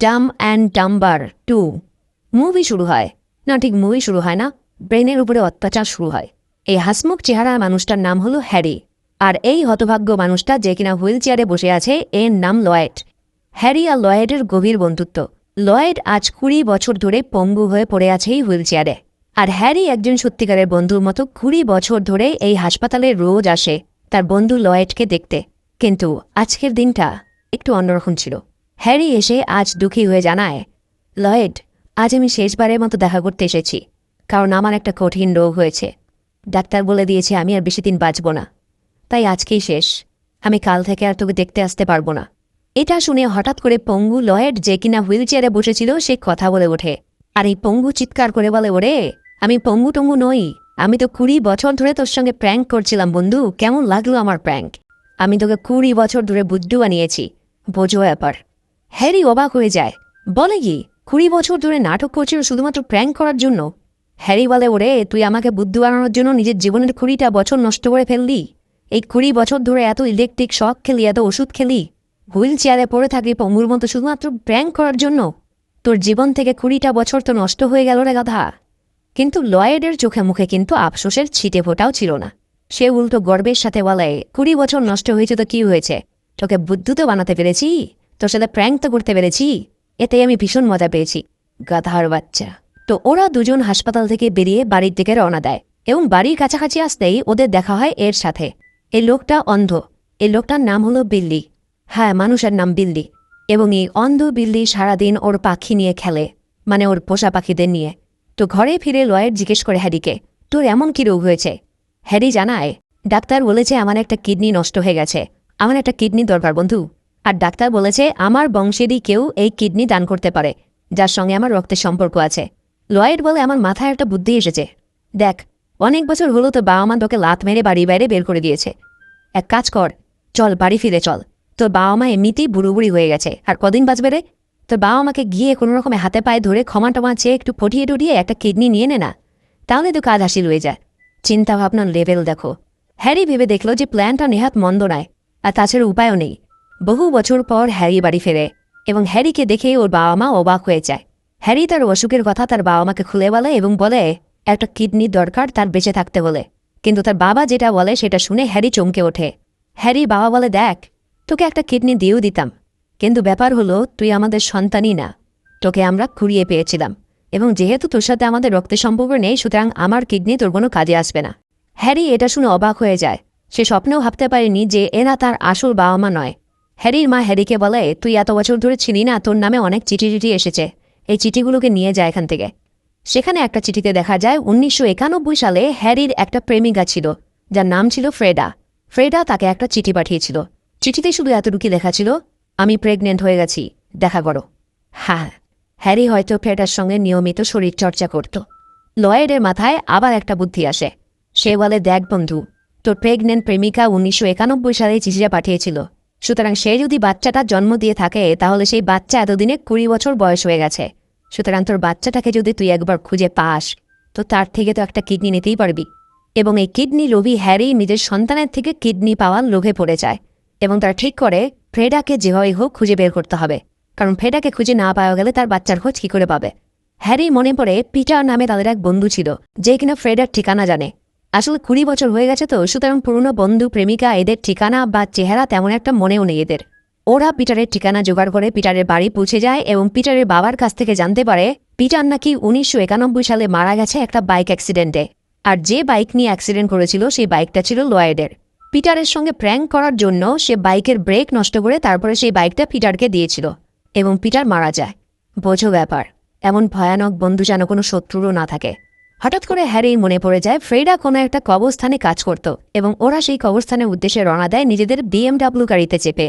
Dam and Dumber 2 movie শুরু হয় না, ঠিক মুভি শুরু হয় না, ব্রেনের উপরে অত্যাচার শুরু হয়। এই হাসমুখ চেহারার মানুষটার নাম হলো হ্যারি, আর এই হতভাগ্য মানুষটা যে কিনা হুইল চেয়ারে বসে আছে এর নাম লয়েড। হ্যারি আর লয়েডের গভীর বন্ধুত্ব। লয়েড আজ 20 বছর ধরে পঙ্গু হয়ে পড়ে আছে এই হুইল চেয়ারে, আর হ্যারি একজন সত্যিকারের বন্ধুর মতো 20 বছর ধরে এই হাসপাতালে রোজ আসে তার বন্ধু লয়েডকে দেখতে। কিন্তু আজকের দিনটা একটু অন্যরকম ছিল। হ্যারি এসে আজ দুঃখী হয়ে জানায়, লয়েড, আজ আমি শেষবারের মতো দেখা করতে এসেছি, কারণ আমার একটা কঠিন রোগ হয়েছে। ডাক্তার বলে দিয়েছে আমি আর বেশি দিন বাঁচব না, তাই আজকেই শেষ। আমি কাল থেকে আর তোকে দেখতে আসতে পারবো না। এটা শুনে হঠাৎ করে পঙ্গু লয়েড, যে কিনা হুইল চেয়ারে বসেছিল, সে কথা বলে ওঠে। আর এই পঙ্গু চিৎকার করে বলে, ওরে আমি পঙ্গু টঙ্গু নই, আমি তো 20 বছর ধরে তোর সঙ্গে প্র্যাঙ্ক করছিলাম বন্ধু। কেমন লাগলো আমার প্র্যাঙ্ক? আমি তোকে 20 বছর ধরে বুদ্ধু বানিয়েছি, বোঝো ব্যাপার। হ্যারি অবাক হয়ে যায়, বলে কি 20 বছর ধরে নাটক করছিল শুধুমাত্র প্র্যাঙ্ক করার জন্য? হ্যারি বলে, ওরে তুই আমাকে বুদ্ধু বানানোর জন্য নিজের জীবনের 20টা বছর নষ্ট করে ফেললি। এই 20 বছর ধরে এত ইলেকট্রিক শক খেলি, এত ওষুধ খেলি, হুইল চেয়ারে পড়ে থাকবি পঙ্গুর মতো শুধুমাত্র প্র্যাঙ্ক করার জন্য। তোর জীবন থেকে 20টা বছর তো নষ্ট হয়ে গেল রে গাধা। কিন্তু লয়েডের চোখে মুখে কিন্তু আফসোসের ছিটে ফোটাও ছিল না। সে উল্টো গর্বের সাথে বলে, 20 বছর নষ্ট হয়েছে তো কি হয়েছে? তোকে বুদ্ধু তো বানাতে পেরেছি, তোর সাথে প্র্যাঙ্ক তো করতে পেরেছি, এতে আমি ভীষণ মজা পেয়েছি, গাধার বাচ্চা। তো ওরা দুজন হাসপাতাল থেকে বেরিয়ে বাড়ির দিকে রওনা দেয়, এবং বাড়ির কাছাকাছি আসতেই ওদের দেখা হয় এর সাথে। এই লোকটা অন্ধ, এই লোকটার নাম হলো বিল্লি। হ্যাঁ, মানুষের নাম বিল্লি। এবং এই অন্ধ বিল্লি সারাদিন ওর পাখি নিয়ে খেলে, মানে ওর পোষা পাখিদের নিয়ে। তো ঘরে ফিরে লয়েড জিজ্ঞেস করে হ্যারিকে, তোর এমন কি রোগ হয়েছে? হ্যারি জানায়, ডাক্তার বলেছে আমার একটা কিডনি নষ্ট হয়ে গেছে, আমার একটা কিডনি দরকার বন্ধু। আর ডাক্তার বলেছে আমার বংশেরই কেউ এই কিডনি দান করতে পারে, যার সঙ্গে আমার রক্তের সম্পর্ক আছে। লয়েড বলে, আমার মাথায় একটা বুদ্ধি এসেছে। দেখ, অনেক বছর হলো তো বাবা মা তোকে লাত মেরে বাড়ি বাইরে বের করে দিয়েছে। এক কাজ কর, চল বাড়ি ফিরে চল। তোর বাবা মা এমনিতেই বুড়ো বুড়ি হয়ে গেছে, আর কদিন বাঁচবে রে? তোর বাবা মাকে গিয়ে কোনো রকমে হাতে পায়ে ধরে ক্ষমা টমা চেয়ে একটু ফটিয়ে টুটিয়ে একটা কিডনি নিয়ে নে না, তাহলে তো কাজ হাসিল হয়ে যায়। চিন্তা ভাবনার লেভেল দেখো। হ্যারি ভেবে দেখল যে প্ল্যানটা নেহাত মন্দ নয়, আর তাছাড়া উপায়ও নেই। বহু বছর পর হ্যারি বাড়ি ফেরে, এবং হ্যারিকে দেখে ওর বাবা মা অবাক হয়ে যায়। হ্যারি তার অসুখের কথা তার বাবা মাকে খুলে বলে এবং বলে একটা কিডনির দরকার তার বেঁচে থাকতে বলে। কিন্তু তার বাবা যেটা বলে সেটা শুনে হ্যারি চমকে ওঠে। হ্যারি বাবা বলে, দেখ, তোকে একটা কিডনি দিয়েও দিতাম, কিন্তু ব্যাপার হলো তুই আমাদের সন্তানই না, তোকে আমরা কুড়িয়ে পেয়েছিলাম, এবং যেহেতু তোর সাথে আমাদের রক্তের সম্পর্ক নেই, সুতরাং আমার কিডনি তোর কোনো কাজে আসবে না। হ্যারি এটা শুনে অবাক হয়ে যায়। সে স্বপ্নেও ভাবতে পারেনি যে এরা তার আসল বাবা মা নয়। হ্যারির মা হ্যারিকে বলে, তুই এত বছর ধরে ছিলি না, তোর নামে অনেক চিঠি চিঠি এসেছে, এই চিঠিগুলোকে নিয়ে যায় এখান থেকে। সেখানে একটা চিঠিতে দেখা যায় 1991 সালে হ্যারির একটা প্রেমিকা ছিল, যার নাম ছিল ফ্রেডা। ফ্রেডা তাকে একটা চিঠি পাঠিয়েছিল। চিঠিতে শুধু এতটুকু লেখা ছিল, আমি প্রেগনেন্ট হয়ে গেছি, দেখা করো। হ্যাঁ, হ্যারি হয়তো ফ্রেডার সঙ্গে নিয়মিত শরীর চর্চা করত। লয়েডের মাথায় আবার একটা বুদ্ধি আসে। সে বলে, দেখ বন্ধু, তোর প্রেগনেন্ট প্রেমিকা 1991 সালে চিঠিটা পাঠিয়েছিল, সুতরাং সে যদি বাচ্চাটা জন্ম দিয়ে থাকে তাহলে সেই বাচ্চা এতদিনে 20 বছর বয়স হয়ে গেছে। সুতরাং তোর বাচ্চাটাকে যদি তুই একবার খুঁজে পাস তো তার থেকে তো একটা কিডনি নিতেই পারবি। এবং এই কিডনি লোভী হ্যারি নিজের সন্তানের থেকে কিডনি পাওয়ার লোভে পড়ে যায়, এবং তার ঠিক করে ফ্রেডাকে যেভাবেই হোক খুঁজে বের করতে হবে, কারণ ফ্রেডাকে খুঁজে না পাওয়া গেলে তার বাচ্চার খোঁজ কী করে পাবে। হ্যারি মনে পড়ে পিটার নামে তাদের এক বন্ধু ছিল, যে কিনা ফ্রেডার ঠিকানা জানে। আসলে 20 বছর হয়ে গেছে তো, সুতরাং পুরনো বন্ধু প্রেমিকা এদের ঠিকানা বা চেহারা তেমন একটা মনেও নেই এদের। ওরা পিটারের ঠিকানা জোগাড় করে পিটারের বাড়ি পৌঁছে যায়, এবং পিটারের বাবার কাছ থেকে জানতে পারে পিটার নাকি 1991 সালে মারা গেছে একটা বাইক অ্যাক্সিডেন্টে, আর যে বাইক নিয়ে অ্যাক্সিডেন্ট করেছিল সেই বাইকটা ছিল লয়েডের। পিটারের সঙ্গে প্র্যাঙ্ক করার জন্য সে বাইকের ব্রেক নষ্ট করে তারপরে সেই বাইকটা পিটারকে দিয়েছিল, এবং পিটার মারা যায়। বোঝো ব্যাপার, এমন ভয়ানক বন্ধু যেন কোনো শত্রুরও না থাকে। হঠাৎ করে হ্যারি মনে পড়ে যায় ফ্রেডা কোনো একটা কবরস্থানে কাজ করত, এবং ওরা সেই কবরস্থানের উদ্দেশ্যে রওনা দেয় নিজেদের BMW গাড়িতে চেপে।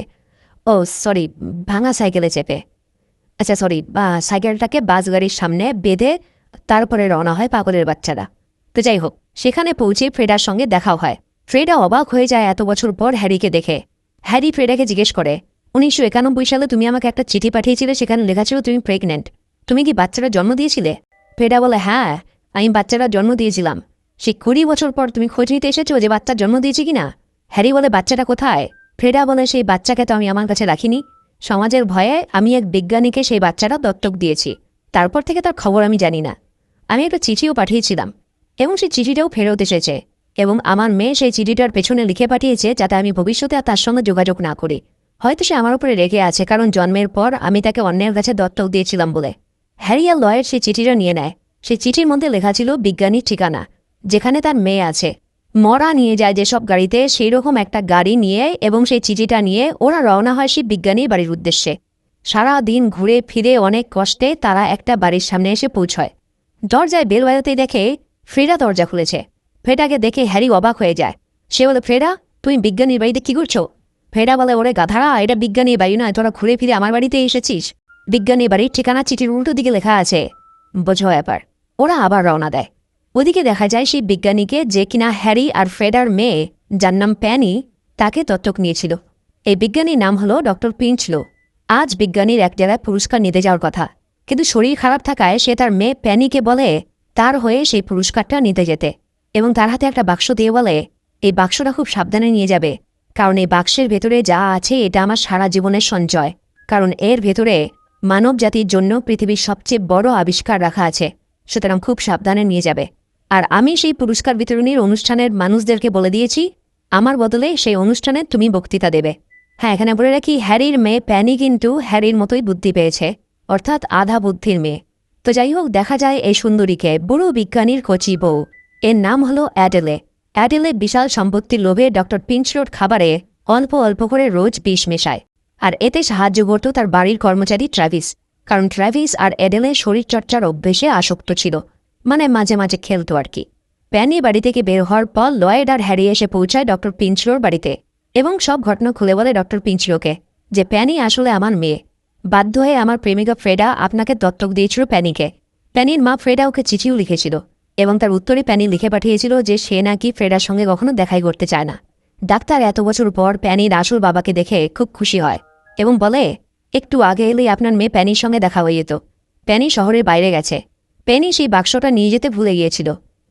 ও সরি, ভাঙা সাইকেলে চেপে। আচ্ছা সরি, সাইকেলটাকে বাস গাড়ির সামনে বেঁধে তারপরে রওনা হয় পাগলের বাচ্চারা। তো যাই হোক, সেখানে পৌঁছে ফ্রেডার সঙ্গে দেখাও হয়। ফ্রেডা অবাক হয়ে যায় এত বছর পর হ্যারিকে দেখে। হ্যারি ফ্রেডাকে জিজ্ঞেস করে, 1991 সালে তুমি আমাকে একটা চিঠি পাঠিয়েছিলে, সেখানে লেখা ছিল তুমি প্রেগনেন্ট, তুমি কি বাচ্চারা জন্ম দিয়েছিলে? ফ্রেডা বলে, হ্যাঁ, আমি বাচ্চারা জন্ম দিয়েছিলাম। সেই 20 বছর পর তুমি খোঁজ নিতে এসেছো যে বাচ্চার জন্ম দিয়েছি কিনা? হ্যারি বলে, বাচ্চাটা কোথায়? ফ্রেডা বলে, সেই বাচ্চাকে তো আমি আমার কাছে রাখিনি, সমাজের ভয়ে আমি এক বিজ্ঞানীকে সেই বাচ্চাটা দত্তক দিয়েছি। তারপর থেকে তার খবর আমি জানি না। আমি একটা চিঠিও পাঠিয়েছিলাম এবং সেই চিঠিটাও ফেরত এসেছে এবং আমার মেয়ে সেই চিঠিটার পেছনে লিখে পাঠিয়েছে যাতে আমি ভবিষ্যতে আর তার সঙ্গে যোগাযোগ না করি। হয়তো সে আমার উপরে রেগে আছে, কারণ জন্মের পর আমি তাকে অন্যের কাছে দত্তক দিয়েছিলাম বলে। হ্যারি আর লয়েড সেই চিঠিটা নিয়ে নেয়। সেই চিঠির মধ্যে লেখা ছিল বিজ্ঞানীর ঠিকানা, যেখানে তার মেয়ে আছে। মরা নিয়ে যায় যেসব গাড়িতে, সেই রকম একটা গাড়ি নিয়ে এবং সেই চিঠিটা নিয়ে ওরা রওনা হয় সেই বিজ্ঞানীর বাড়ির উদ্দেশ্যে। সারা দিন ঘুরে ফিরে অনেক কষ্টে তারা একটা বাড়ির সামনে এসে পৌঁছয়। দরজায় বেল বাজাতেই দেখে ফ্রেডা দরজা খুলেছে। ফ্রেডাকে দেখে হ্যারি অবাক হয়ে যায়। সে বলে, ফ্রেডা, তুমি বিজ্ঞানীর বাড়িতে কি করছো? ফ্রেডা বলে, ওরে গাধারা, এটা বিজ্ঞানীর বাড়ি নয়, তোরা ঘুরে ফিরে আমার বাড়িতে এসেছিস। বিজ্ঞানীর বাড়ির ঠিকানা চিঠির উল্টো দিকে লেখা আছে, বোঝো ব্যাপার। ওরা আবার রওনা দেয়। ওদিকে দেখা যায় সেই বিজ্ঞানীকে, যে কিনা হ্যারি আর ফ্রেডার মেয়ে, যার নাম প্যানি, তাকে দত্তক নিয়েছিল। এই বিজ্ঞানীর নাম হলো ডক্টর পিঞ্চলো। আজ বিজ্ঞানীর এক জায়গায় পুরস্কার নিতে যাওয়ার কথা, কিন্তু শরীর খারাপ থাকায় সে তার মেয়ে প্যানিকে বলে তার হয়ে সেই পুরস্কারটা নিতে যেতে, এবং তার হাতে একটা বাক্স দিয়ে বলে, এই বাক্সটা খুব সাবধানে নিয়ে যাবে, কারণ এই বাক্সের ভেতরে যা আছে এটা আমার সারা জীবনের সঞ্চয়, কারণ এর ভেতরে মানব জাতির জন্য পৃথিবীর সবচেয়ে বড় আবিষ্কার রাখা আছে, সুতরাং খুব সাবধানে নিয়ে যাবে। আর আমি সেই পুরস্কার বিতরণীর অনুষ্ঠানের মানুষদেরকে বলে দিয়েছি, আমার বদলে সেই অনুষ্ঠানে তুমি বক্তৃতা দেবে। হ্যাঁ, এখানে বলে রাখি, হ্যারির মেয়ে প্যানি কিন্তু হ্যারির মতোই বুদ্ধি পেয়েছে, অর্থাৎ আধা বুদ্ধির মেয়ে। তো যাই হোক, দেখা যায় এই সুন্দরীকে বুড়ো বিজ্ঞানীর কচি বউ। এর নাম হলো অ্যাডেলে। অ্যাডেলে বিশাল সম্পত্তির লোভে ডক্টর পিঞ্চলোর খাবারে অল্প অল্প করে রোজ বিষ মেশায়, আর এতে সাহায্য করত তার বাড়ির কর্মচারী ট্র্যাভিস, কারণ ট্র্যাভিস আর অ্যাডেলে শরীরচর্চার অভ্যেসে আসক্ত ছিল, মানে মাঝে মাঝে খেলতো আর কি। প্যানি বাড়ি থেকে বের হওয়ার পর লয়েড আর হ্যারি এসে পৌঁছায় ডক্টর পিঞ্চলোর বাড়িতে এবং সব ঘটনা খুলে বলে ডক্টর পিঞ্চলোকে যে প্যানি আসলে আমার মেয়ে। বাধ্য হয়ে আমার প্রেমিকা ফ্রেডা আপনাকে দত্তক দিয়েছিল প্যানিকে। প্যানির মা ফ্রেডা ওকে চিঠিও লিখেছিল এবং তার উত্তরে প্যানি লিখে পাঠিয়েছিল যে সে নাকি ফ্রেডার সঙ্গে কখনো দেখাই করতে চায় না। ডাক্তার এত বছর পর প্যানির আসল বাবাকে দেখে খুব খুশি হয় এবং বলে, একটু আগে এলেই আপনার মেয়ে প্যানির সঙ্গে দেখা হয়ে যেত। প্যানি শহরের বাইরে গেছে। প্যানি সেই বাক্সটা নিয়ে যেতে ভুলে গিয়েছিল,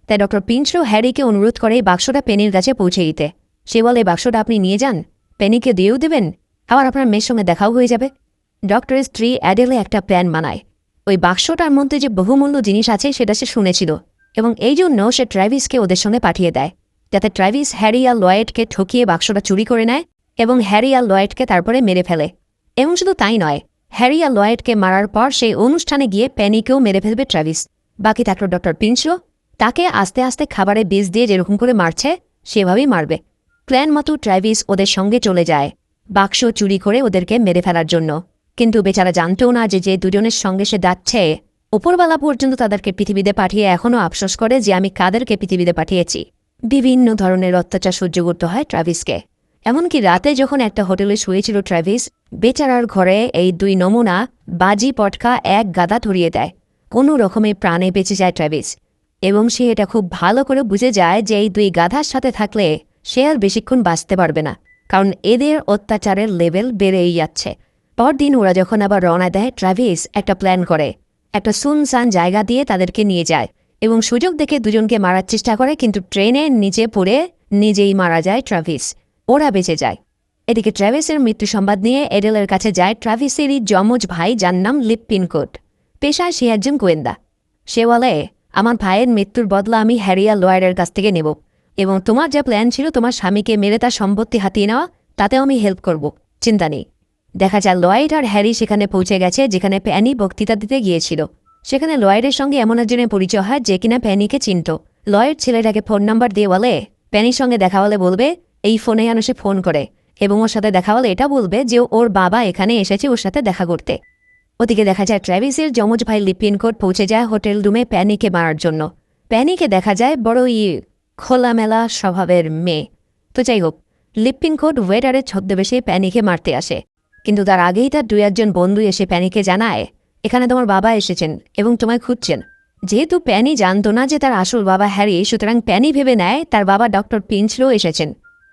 তাই ডক্টর পিঞ্চলো হ্যারিকে অনুরোধ করে এই বাক্সটা প্যানির কাছে পৌঁছে দিতে। সে বলে, বাক্সটা আপনি নিয়ে যান, প্যানিকে দিয়েও দেবেন, আবার আপনার মেয়ের সঙ্গে দেখাও হয়ে যাবে। ডক্টরের স্ত্রী অ্যাডেলে একটা প্ল্যান বানায়। ওই বাক্সটার মধ্যে যে বহুমূল্য জিনিস আছে সেটা সে শুনেছিল এবং এই জন্য সে ট্র্যাভিসকে ওদের সঙ্গে পাঠিয়ে দেয়, যাতে ট্র্যাভিস হ্যারি আর লয়েডকে ঠকিয়ে বাক্সটা চুরি করে নেয় এবং হ্যারি আর লয়েডকে তারপরে মেরে ফেলে। এবং শুধু তাই নয়, হ্যারি আর লয়েডকে মারার পর সেই অনুষ্ঠানে গিয়ে প্যানিকেও মেরে ফেলবে ট্র্যাভিস। বাকি থাকলো ডক্টর পিঞ্চলো, তাকে আস্তে আস্তে খাবারে বিষ দিয়ে যেরকম করে মারছে সেভাবেই মারবে। প্ল্যান মতো ট্র্যাভিস ওদের সঙ্গে চলে যায় বাক্স চুরি করে ওদেরকে মেরে ফেলার জন্য, কিন্তু বেচারা জানতেও না যে দুজনের সঙ্গে সে যাচ্ছে ওপরবেলা পর্যন্ত তাদেরকে পৃথিবীতে পাঠিয়ে এখনও আফসোস করে যে আমি কাদেরকে পৃথিবীতে পাঠিয়েছি। বিভিন্ন ধরনের অত্যাচার সহ্য করতে হয় ট্র্যাভিসকে। এমনকি রাতে যখন একটা হোটেলে শুয়েছিল ট্র্যাভিস, বেচারার ঘরে এই দুই নমুনা বাজি পটকা এক গাদা ধরিয়ে দেয়। কোনো রকমে প্রাণে বেঁচে যায় ট্র্যাভিস এবং সে এটা খুব ভালো করে বুঝে যায় যে এই দুই গাধার সাথে থাকলে সে আর বেশিক্ষণ বাঁচতে পারবে না, কারণ এদের অত্যাচারের লেভেল বেড়েই যাচ্ছে। পরদিন ওরা যখন আবার রওনা দেয়, ট্র্যাভিস একটা প্ল্যান করে, একটা সুনসান জায়গা দিয়ে তাদেরকে নিয়ে যায় এবং সুযোগ দেখে দুজনকে মারার চেষ্টা করে, কিন্তু ট্রেনের নিচে পড়ে নিজেই মারা যায় ট্র্যাভিস। ওরা বেঁচে যায়। এদিকে ট্র্যাভিসের মৃত্যু সংবাদ নিয়ে এডেলের কাছে যায় ট্র্যাভিসেরই যমজ ভাই, যার নাম লিপপিনকোট। পেশায় সে একজন গোয়েন্দা। সে বলে, আমার ভাইয়ের মৃত্যুর বদলা আমি হ্যারি আর লয়েডের কাছ থেকে নেব এবং তোমার যে প্ল্যান ছিল তোমার স্বামীকে মেরে তার সম্পত্তি হাতিয়ে নেওয়া, তাতেও আমি হেল্প করব, চিন্তা নেই। দেখা যায় লয়েড আর হ্যারি সেখানে পৌঁছে গেছে যেখানে প্যানি বক্তৃতা দিতে গিয়েছিল। সেখানে লয়েডের সঙ্গে এমন একজনের পরিচয় হয় যে কিনা প্যানিকে চিনত। লয়েড ছেলেটাকে ফোন নাম্বার দিয়ে বলে, প্যানির সঙ্গে দেখা হলে বলবে এই ফোনে যেন সে ফোন করে এবং ওর সাথে দেখা হলে এটা বলবে যে ওর বাবা এখানে এসেছে ওর সাথে দেখা করতে। ওদিকে দেখা যায় ট্র্যাভিসের যমজ ভাই লিপপিনকোট পৌঁছে যায় হোটেল রুমে প্যানিকে মারার জন্য। প্যানিকে দেখা যায় বড়ই খোলামেলা স্বভাবের মেয়ে। তো যাই হোক, লিপপিনকোট ওয়েটারের ছদ্মবেশে প্যানিকে মারতে আসে, কিন্তু তার আগেই তার দুই একজন বন্ধু এসে প্যানিকে জানায়, এখানে তোমার বাবা এসেছেন এবং তোমায় খুঁজছেন। যেহেতু প্যানি জানতো না যে তার আসল বাবা হ্যারি, সুতরাং প্যানি ভেবে নেয় তার বাবা ডক্টর পিঞ্চলো এসেছেন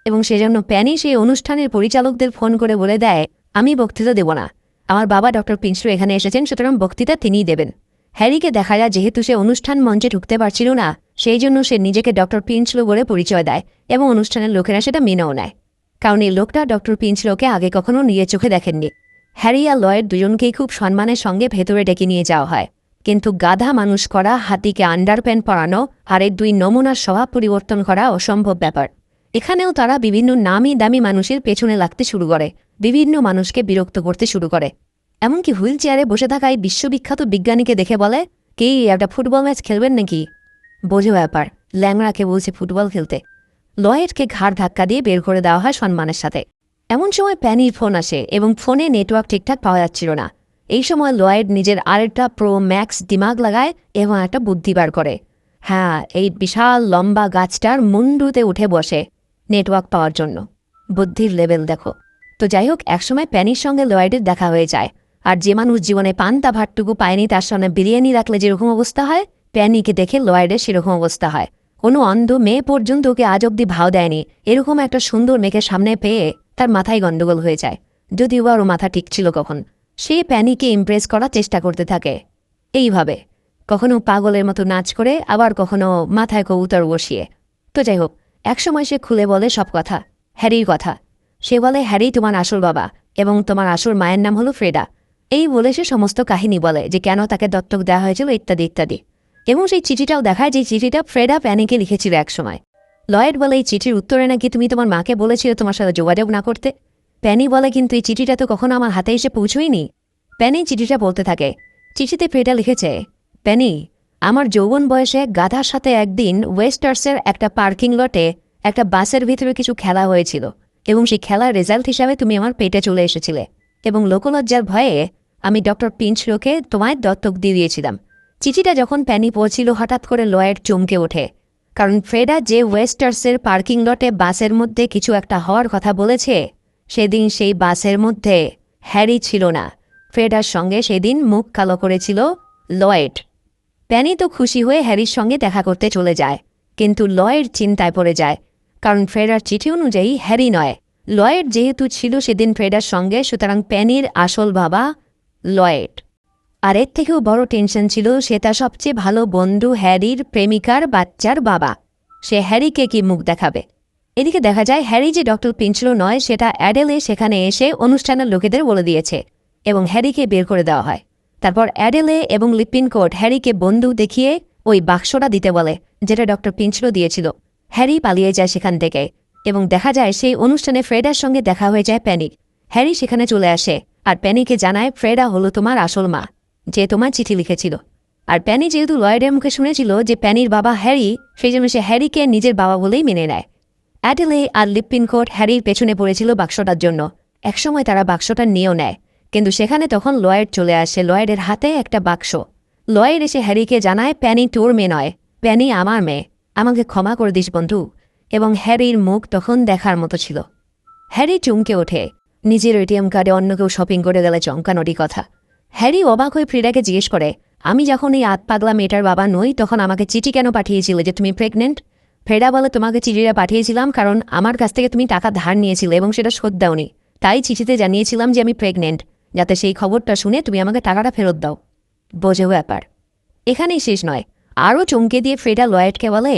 এবং সেজন্য প্যানি সেই অনুষ্ঠানের পরিচালকদের ফোন করে বলে দেয়, আমি বক্তৃতা দেব না, আমার বাবা ডক্টর পিঞ্চলো এখানে এসেছেন, সুতরাং বক্তৃতা তিনিই দেবেন। হ্যারিকে দেখা যায় যেহেতু সে অনুষ্ঠান মঞ্চে ঢুকতে পারছিল না, সেই জন্য সে নিজেকে ডক্টর পিঞ্চলো বলে পরিচয় দেয় এবং অনুষ্ঠানের লোকেরা সেটা মেনেও নেয়, কারণ এই লোকটা ডক্টর পিঞ্চলোকে আগে কখনো নিজের চোখে দেখেননি। হ্যারি আর লয়েড দুজনকেই খুব সম্মানের সঙ্গে ভেতরে ডেকে নিয়ে যাওয়া হয়, কিন্তু গাধা মানুষ করা, হাতিকে আন্ডারপ্যান্ট পরানো আর এই দুই নমুনার স্বভাব পরিবর্তন করা অসম্ভব ব্যাপার। এখানেও তারা বিভিন্ন নামি দামি মানুষের পেছনে লাগতে শুরু করে, বিভিন্ন মানুষকে বিরক্ত করতে শুরু করে। এমনকি হুইল চেয়ারে বসে থাকা এই বিশ্ববিখ্যাত বিজ্ঞানীকে দেখে বলে, কি একটা ফুটবল ম্যাচ খেলবেন নাকি? বোঝো ব্যাপার, ল্যাংড়াকে বলছে ফুটবল খেলতে। লয়েডকে ঘাড় ধাক্কা দিয়ে বের করে দেওয়া হয় সম্মানের সাথে। এমন সময় প্যানির ফোন আসে এবং ফোনে নেটওয়ার্ক ঠিকঠাক পাওয়া যাচ্ছিল না। এই সময় লয়েড নিজের আরেকটা প্রো ম্যাক্স দিমাগ লাগায় এবং একটা বুদ্ধি বার করে। হ্যাঁ, এই বিশাল লম্বা গাছটার মুন্ডুতে উঠে বসে নেটওয়ার্ক পাওয়ার জন্য। বুদ্ধির লেভেল দেখো। তো যাই হোক, একসময় প্যানির সঙ্গে লয়েডের দেখা হয়ে যায়। আর যে মানুষ জীবনে পান্তা ভাতটুকু পায়নি তার সামনে বিরিয়ানি রাখলে যেরকম অবস্থা হয়, প্যানিকে দেখে লয়েডের সেরকম অবস্থা হয়। কোনো অন্ধ মেয়ে পর্যন্ত ওকে আজ অব্দি ভাও দেয়নি, এরকম একটা সুন্দর মেয়েকে সামনে পেয়ে তার মাথায় গণ্ডগোল হয়ে যায়। যদিও বা ওর মাথা ঠিক ছিল কখন। সে প্যানিকে ইমপ্রেস করার চেষ্টা করতে থাকে এইভাবে, কখনো পাগলের মতো নাচ করে, আবার কখনো মাথায় কবুতর বসিয়ে। তো যাই হোক, একসময় সে খুলে বলে সব কথা, হ্যারির কথা। সে বলে, হ্যারি তোমার আসল বাবা এবং তোমার আসল মায়ের নাম হলো ফ্রেডা। এই বলে সে সমস্ত কাহিনী বলে যে কেন তাকে দত্তক দেওয়া হয়েছিল ইত্যাদি ইত্যাদি। এবং সেই চিঠিটাও দেখায় যে চিঠিটা ফ্রেডা প্যানিকে লিখেছিল একসময়। লয়েড বলে, এই চিঠির উত্তরে নাকি তুমি তোমার মাকে বলেছিলে তোমার সাথে যোগাযোগ না করতে। প্যানি বলে, কিন্তু এই চিঠিটা তো কখনো আমার হাতে এসে পৌঁছয়নি। প্যানি চিঠিটা বলতে থাকে। চিঠিতে ফ্রেডা লিখেছে, প্যানি, আমার যৌবন বয়সে গাধার সাথে একদিন ওয়েস্টার্সের একটা পার্কিং লটে একটা বাসের ভিতরে কিছু খেলা হয়েছিল এবং সেই খেলার রেজাল্ট হিসাবে তুমি আমার পেটে চলে এসেছিলে এবং লোকলজ্জার ভয়ে আমি ডক্টর পিঞ্চলোকে তোমায় দত্তক দিয়ে দিয়েছিলাম। চিঠিটা যখন প্যানি পৌঁছিল, হঠাৎ করে লয়েড চমকে ওঠে, কারণ ফ্রেডা যে ওয়েস্টার্সের পার্কিং লটে বাসের মধ্যে কিছু একটা হওয়ার কথা বলেছে, সেদিন সেই বাসের মধ্যে হ্যারি ছিল না। ফ্রেডার সঙ্গে সেদিন মুখ কালো করেছিল লয়েড। প্যানি তো খুশি হয়ে হ্যারির সঙ্গে দেখা করতে চলে যায়, কিন্তু লয়েড চিন্তায় পড়ে যায়, কারণ ফ্রেডার চিঠি অনুযায়ী হ্যারি নয়, লয়েড যেহেতু ছিল সেদিন ফ্রেডার সঙ্গে, সুতরাং প্যানির আসল বাবা লয়েড। আর এর থেকেও বড় টেনশন ছিল, সে তার সবচেয়ে ভালো বন্ধু হ্যারির প্রেমিকার বাচ্চার বাবা। সে হ্যারিকে কি মুখ দেখাবে? এদিকে দেখা যায় হ্যারি যে ডক্টর পিঞ্চলো নয় সেটা অ্যাডেলে সেখানে এসে অনুষ্ঠানের লোকেদের বলে দিয়েছে এবং হ্যারিকে বের করে দেওয়া হয়। তারপর অ্যাডেলে এবং লিপিনকোট হ্যারিকে বন্দুক দেখিয়ে ওই বাক্সটা দিতে বলে যেটা ডক্টর পিঞ্চলো দিয়েছিল। হ্যারি পালিয়ে যায় সেখান থেকে এবং দেখা যায় সেই অনুষ্ঠানে ফ্রেডার সঙ্গে দেখা হয়ে যায় প্যানির। হ্যারি সেখানে চলে আসে আর প্যানিকে জানায়, ফ্রেডা হলো তোমার আসল মা, যে তোমার চিঠি লিখেছিল। আর প্যানি যেহেতু লয়েডের মুখে শুনেছিল যে প্যানির বাবা হ্যারি, সেই জন্য সে হ্যারিকে নিজের বাবা বলেই মেনে নেয়। অ্যাডেলে আর লিপিনকোট হ্যারির পেছনে পড়েছিল বাক্সটার জন্য। একসময় তারা বাক্সটা নিয়েও নেয়, কিন্তু সেখানে তখন লয়েড চলে আসে, লয়েডের হাতে একটা বাক্স। লয়েড এসে হ্যারিকে জানায়, প্যানি তোর মেয়ে নয়, প্যানি আমার মেয়ে, আমাকে ক্ষমা করে দিস বন্ধু। এবং হ্যারির মুখ তখন দেখার মতো ছিল। হ্যারি চমকে ওঠে, নিজের এটিএম কার্ডে অন্য কেউ শপিং করে গেলে চমকানোরই কথা। হ্যারি অবাক হয়ে ফ্রেডাকে জিজ্ঞেস করে, আমি যখন এই আতপাগলা মেয়েটার বাবা নই তখন আমাকে চিঠি কেন পাঠিয়েছিলে যে তুমি প্রেগনেন্ট? ফ্রেডা বলে, তোমাকে চিঠিটা পাঠিয়েছিলাম কারণ আমার কাছ থেকে তুমি টাকা ধার নিয়েছিলে এবং সেটা শোধ দাওনি, তাই চিঠিতে জানিয়েছিলাম যে আমি প্রেগনেন্ট, যাতে সেই খবরটা শুনে তুমি আমাকে টাকাটা ফেরত দাও। বোঝো ব্যাপার। এখানেই শেষ নয়, আরও চমকে দিয়ে ফ্রেডা লয়েডকে বলে,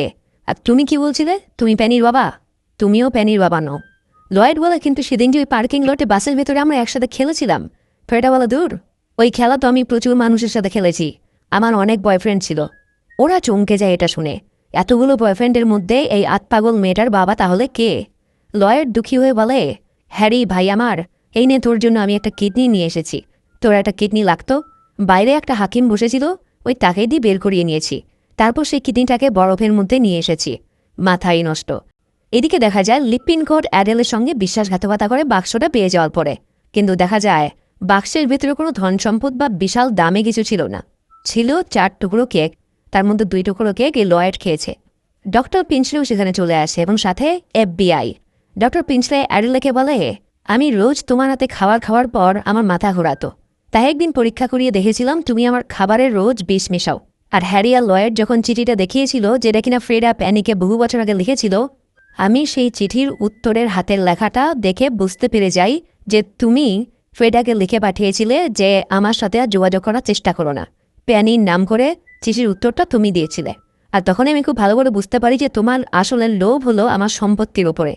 আর তুমি কি বলছিলে তুমি প্যানির বাবা? তুমিও প্যানির বাবা নও। লয়েড বলে, কিন্তু সেদিন যে ওই পার্কিং লটে বাসের ভেতরে আমরা একসাথে খেলেছিলাম। ফ্রেডা বলে, দূর, ওই খেলা তো আমি প্রচুর মানুষের সাথে খেলেছি, আমার অনেক বয়ফ্রেন্ড ছিল। ওরা চমকে যায় এটা শুনে, এতগুলো বয়ফ্রেন্ডের মধ্যে এই আতপাগল মেয়েটার বাবা তাহলে কে? লয়েড দুঃখী হয়ে বলে, হ্যারি ভাই আমার, এই নে তোর জন্য আমি একটা কিডনি নিয়ে এসেছি। তোর একটা কিডনি লাগতো? বাইরে একটা হাকিম বসেছিল, ওই তাকেই দিয়ে বের করিয়ে নিয়েছি, তারপর সেই কিডনিটাকে বরফের মধ্যে নিয়ে এসেছি। মাথাই নষ্ট। এদিকে দেখা যায় লিপিনকোট অ্যাডেলের সঙ্গে বিশ্বাসঘাতকতা করে বাক্সটা পেয়ে যাওয়ার পরে, কিন্তু দেখা যায় বাক্সের ভেতরে কোনো ধন সম্পদ বা বিশাল দামে কিছু ছিল না। ছিল 4 টুকরো কেক, তার মধ্যে 2 টুকরো কেক এই লয়েড খেয়েছে। ডক্টর পিঞ্চলেও সেখানে চলে আসে এবং সাথে FBI। ডক্টর পিঞ্চলে অ্যাডেলেকে বলে, আমি রোজ তোমার হাতে খাবার খাওয়ার পর আমার মাথা ঘোরাতো, তাই একদিন পরীক্ষা করিয়ে দেখেছিলাম তুমি আমার খাবারের রোজ বিষ মেশাও। আর হ্যারি আর লয়েড যখন চিঠিটা দেখিয়েছিল যেটা কিনা ফ্রেডা প্যানিকে বহু বছর আগে লিখেছিল, আমি সেই চিঠির উত্তরের হাতের লেখাটা দেখে বুঝতে পেরে যাই যে তুমি ফ্রেডাকে লিখে পাঠিয়েছিলে যে আমার সাথে আর যোগাযোগ করার চেষ্টা করো না, প্যানির নাম করে চিঠির উত্তরটা তুমি দিয়েছিলে। আর তখনই আমি খুব ভালো করে বুঝতে পারি যে তোমার আসলের লোভ হলো আমার সম্পত্তির ওপরে,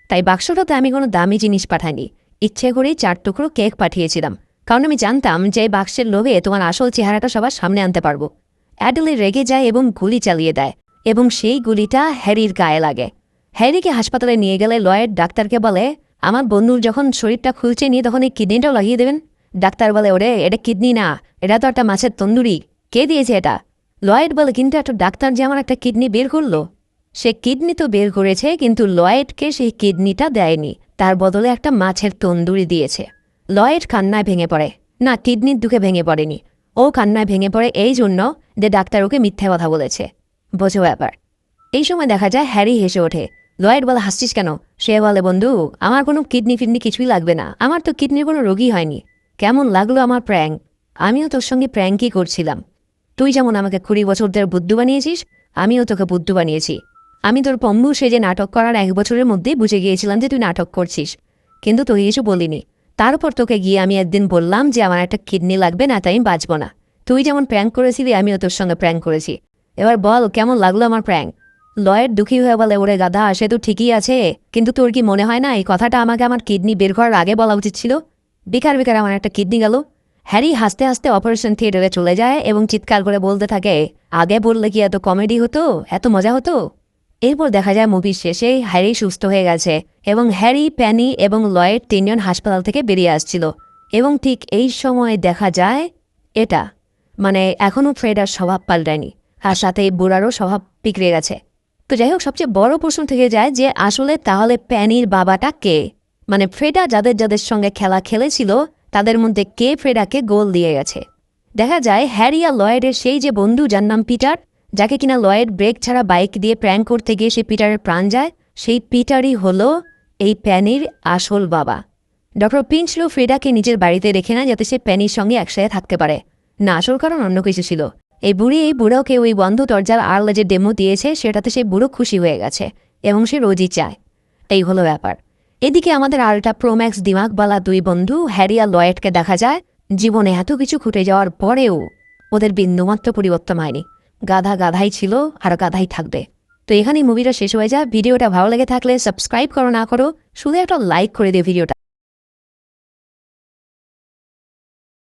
তাই বাক্সটাতে আমি কোনো দামি জিনিস পাঠাইনি, ইচ্ছে করেই 4 টুকরো কেক পাঠিয়েছিলাম। কারণ আমি জানতাম যে এই বাক্সের লোভে তোমার আসল চেহারাটা সবার সামনে আনতে পারবো। অ্যাডেলে রেগে যায় এবং গুলি চালিয়ে দেয়, এবং সেই গুলিটা হ্যারির গায়ে লাগে। হ্যারিকে হাসপাতালে নিয়ে গেলে লয়েড ডাক্তারকে বলে, আমার বন্ধুর যখন শরীরটা খুলছে নিয়ে তখন এই কিডনিটাও লাগিয়ে দেবেন। ডাক্তার বলে, ওরে এটা কিডনি না, এটা তো একটা মাছের তন্দুরি, কে দিয়েছে এটা? লয়েড বলে, কিন্তু একটা ডাক্তার যে আমার একটা কিডনি বের করলো। সে কিডনি তো বের করেছে, কিন্তু লয়েডকে সেই কিডনিটা দেয়নি, তার বদলে একটা মাছের তন্দুরি দিয়েছে। লয়েড কান্নায় ভেঙে পড়ে। না, কিডনির দুঃখে ভেঙে পড়েনি, ও কান্নায় ভেঙে পড়ে এই জন্য যে ডাক্তার ওকে মিথ্যে কথা বলেছে। বোঝো ব্যাপার। এই সময় দেখা যায় হ্যারি হেসে ওঠে। লয়েড বলে, হাসছিস কেন? সে বলে, বন্ধু আমার কোনো কিডনি ফিডনি কিছুই লাগবে না, আমার তো কিডনির কোনো রোগই হয়নি। কেমন লাগলো আমার প্র্যাঙ্ক? আমিও তোর সঙ্গে প্র্যাঙ্কই করছিলাম। তুই যেমন আমাকে 20 বছর ধরে বুদ্ধু বানিয়েছিস, আমিও তোকে বুদ্ধু বানিয়েছি। আমি তোর পম্বু সেজে নাটক করার 1 বছরের মধ্যেই বুঝে গিয়েছিলাম যে তুই নাটক করছিস, কিন্তু তুই কিছু বলিনি। তারপর তোকে গিয়ে আমি একদিন বললাম যে আমার একটা কিডনি লাগবে, না তাই আমি বাঁচব না। তুই যেমন প্র্যাঙ্ক করেছিলি আমিও তোর সঙ্গে প্র্যাঙ্ক করেছি। এবার বল কেমন লাগলো আমার প্র্যাঙ্ক? লয়েড দুঃখী হয়ে বলে, ওরে গাধা, সে তো ঠিকই আছে, কিন্তু তোর কি মনে হয় না এই কথাটা আমাকে আমার কিডনি বের করার আগে বলা উচিত ছিল? বেকার বেকার আমার একটা কিডনি গেল। হ্যারি হাসতে হাসতে অপারেশন থিয়েটারে চলে যায় এবং চিৎকার করে বলতে থাকে, আগে বললে কি এত কমেডি হতো, এত মজা হতো। এরপর দেখা যায় মুভির শেষে হ্যারি সুস্থ হয়ে গেছে এবং হ্যারি, প্যানি এবং লয়েড 3 জন হাসপাতাল থেকে বেরিয়ে আসছিল। এবং ঠিক এই সময় দেখা যায় এটা, মানে এখনও ফ্রেড আর স্বভাব পাল্টায়নি, আর সাথে এই বুড়ারও স্বভাব বিগড়ে গেছে। তো যাই হোক, সবচেয়ে বড় প্রশ্ন থেকে যায় যে আসলে তাহলে প্যানির বাবাটা কে? মানে ফ্রেডা যাদের যাদের সঙ্গে খেলা খেলেছিল তাদের মধ্যে কে ফ্রেডাকে গোল দিয়ে গেছে? দেখা যায় হ্যারি আর লয়েডের সেই যে বন্ধু যার নাম পিটার, যাকে কিনা লয়েড ব্রেক ছাড়া বাইক দিয়ে প্র্যাঙ্ক করতে গিয়ে সে পিটারের প্রাণ যায়, সেই পিটারই হলো এই প্যানির আসল বাবা। ডক্টর পিঞ্চলো ফ্রেডাকে নিজের বাড়িতে রেখে না যাতে সে প্যানির সঙ্গে একসাথে থাকতে পারে, না আসল কারণ অন্য কিছু ছিল। এই বুড়োকে ওই বন্ধ দরজার আড়ালে যে ডেমো দিয়েছে সেটাতে সে বুড়ো খুশি হয়ে গেছে এবং সে রোজই চায়। এই হলো ব্যাপার। এদিকে আমাদের আলট্রা প্রোম্যাক্স দিমাগবালা 2 বন্ধু হ্যারি আর লয়েডকে দেখা যায় জীবনে এত কিছু ঘটে যাওয়ার পরেও ওদের বিন্দুমাত্র পরিবর্তন হয়নি। গাধা গাধাই ছিল আর গাধাই থাকবে। তো এখানেই মুভিটা শেষ হয়ে যায়। ভিডিওটা ভালো লেগে থাকলে সাবস্ক্রাইব করো, না করো শুধু একটা লাইক করে দিও ভিডিওটা।